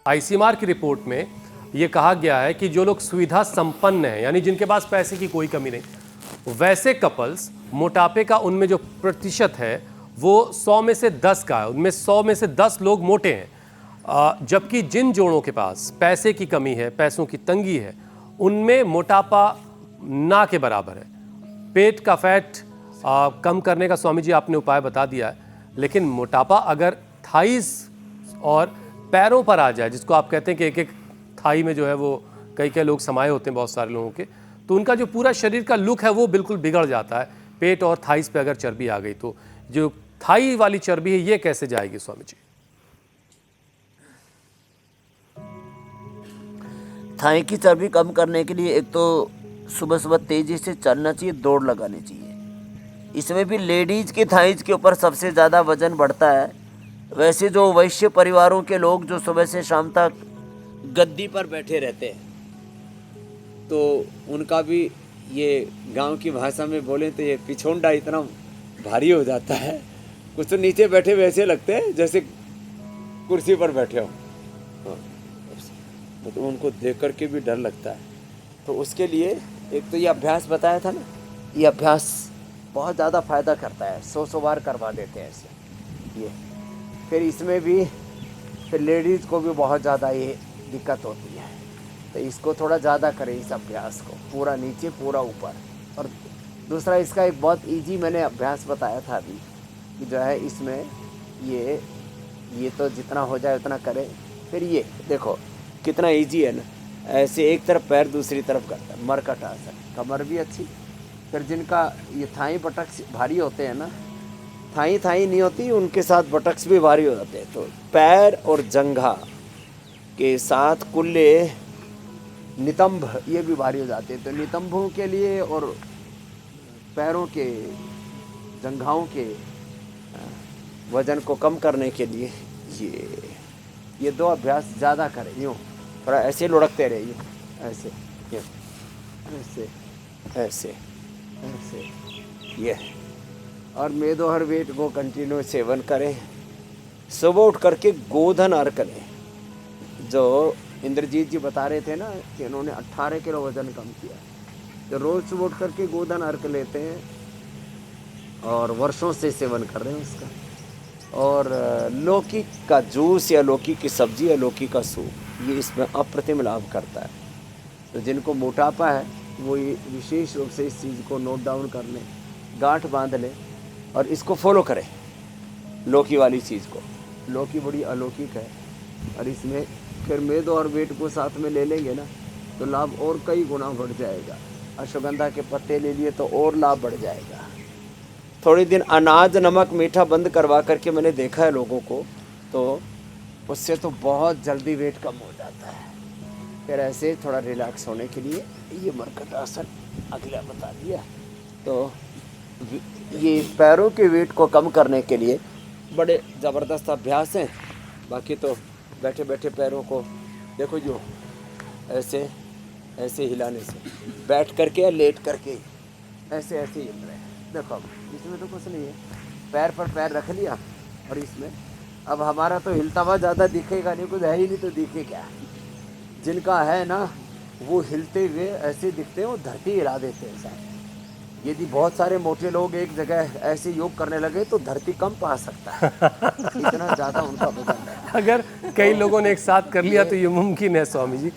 ICMR की report में ये कहा गया है कि जो लोग सुविधा संपन्न हैं, यानी जिनके पास पैसे की कोई कमी नहीं, वैसे कपल्स मोटापे का उनमें जो प्रतिशत है वो 100 में से 10 का है, उनमें 100 में से 10 लोग मोटे हैं। जबकि जिन जोड़ों के पास पैसे की कमी है, पैसों की तंगी है, उनमें मोटापा ना के बराबर है। पेट का फैट कम करने का स्वामी जी आपने उपाय बता दिया है, लेकिन मोटापा अगर थाइस और पैरों पर आ जाए, जिसको आप कहते हैं कि एक एक थाई में जो है वो कई कई लोग समाये होते हैं बहुत सारे लोगों के, तो उनका जो पूरा शरीर का लुक है वो बिल्कुल बिगड़ जाता है। पेट और थाइस पे अगर चर्बी आ गई तो जो थाई वाली चर्बी है ये कैसे जाएगी स्वामी जी? थाई की चर्बी कम करने के लिए एक तो सुबह सुबह तेजी से चलना चाहिए, दौड़ लगानी चाहिए। इसमें भी लेडीज की थाइज के ऊपर सबसे ज़्यादा वजन बढ़ता है। वैसे जो वैश्य परिवारों के लोग जो सुबह से शाम तक गद्दी पर बैठे रहते हैं, तो उनका भी ये गांव की भाषा में बोले तो ये पिछोंडा इतना भारी हो जाता है, कुछ तो नीचे बैठे वैसे लगते हैं जैसे कुर्सी पर बैठे हो। तो उनको देख कर के भी डर लगता है। तो उसके लिए एक तो ये अभ्यास बताया था ना, ये अभ्यास बहुत ज़्यादा फ़ायदा करता है। 100 बार करवा देते हैं ऐसे ये। फिर इसमें भी फिर लेडीज़ को भी बहुत ज़्यादा ये दिक्कत होती है, तो इसको थोड़ा ज़्यादा करें इस अभ्यास को, पूरा नीचे पूरा ऊपर। और दूसरा इसका एक बहुत इजी मैंने अभ्यास बताया था अभी कि जो है इसमें ये तो जितना हो जाए उतना करें। फिर ये देखो कितना इजी है ना, ऐसे एक तरफ पैर दूसरी तरफ करता है, मरकट आसन, कमर भी अच्छी। फिर जिनका ये थाई बटक्स भारी होते हैं ना, थाई नहीं होती, उनके साथ बटक्स भी भारी हो जाते हैं, तो पैर और जंघा के साथ कुल्ले नितंब ये भी भारी हो जाते हैं। तो नितंबों के लिए और पैरों के जंघाओं के वजन को कम करने के लिए ये दो अभ्यास ज़्यादा करें। यूँ थोड़ा ऐसे लुढ़कते रहे, यूँ ऐसे ऐसे ऐसे ऐसे ये। और मेदोहर वेट को कंटिन्यू सेवन करें। सुबह उठ करके गोधन अर्घ करें। जो इंद्रजीत जी बता रहे थे ना कि उन्होंने 18 किलो वज़न कम किया, तो रोज़ सुबह उठ करके गोधन अर्घ लेते हैं और वर्षों से सेवन कर रहे हैं उसका। और लौकी का जूस या लौकी की सब्ज़ी या लौकी का सूप, ये इसमें अप्रतिम लाभ करता है। तो जिनको मोटापा है वो ये विशेष रूप से इस चीज़ को नोट डाउन कर लें, गांठ बांध लें और इसको फॉलो करें। लौकी वाली चीज़ को, लौकी बड़ी अलौकिक है और इसमें फिर मेदो और वेट को साथ में ले लेंगे ना तो लाभ और कई गुना बढ़ जाएगा। अश्वगंधा के पत्ते ले लिए तो और लाभ बढ़ जाएगा। थोड़ी दिन अनाज नमक मीठा बंद करवा करके मैंने देखा है लोगों को, तो उससे तो बहुत जल्दी वेट कम हो जाता है। फिर ऐसे थोड़ा रिलैक्स होने के लिए ये मरकट आसन अगला बता दिया। तो ये पैरों के वेट को कम करने के लिए बड़े ज़बरदस्त अभ्यास हैं। बाकी तो बैठे बैठे पैरों को देखो, जो ऐसे ऐसे हिलाने से, बैठ करके या लेट करके ऐसे ऐसे हिल रहे हैं। देखो इसमें तो कुछ नहीं है, पैर पर पैर रख लिया और इसमें अब हमारा तो हिलता हुआ ज़्यादा दिखेगा नहीं, कुछ है ही नहीं तो दिखे क्या। जिनका है ना वो हिलते हुए ऐसे दिखते हैं, वो धरती हिला देते हैं साथ। यदि बहुत सारे मोटे लोग एक जगह ऐसे योग करने लगे तो धरती कम पा सकता है, इतना ज़्यादा उनका वजन है। अगर कई लोगों ने एक साथ कर लिया तो ये मुमकिन है स्वामी जी।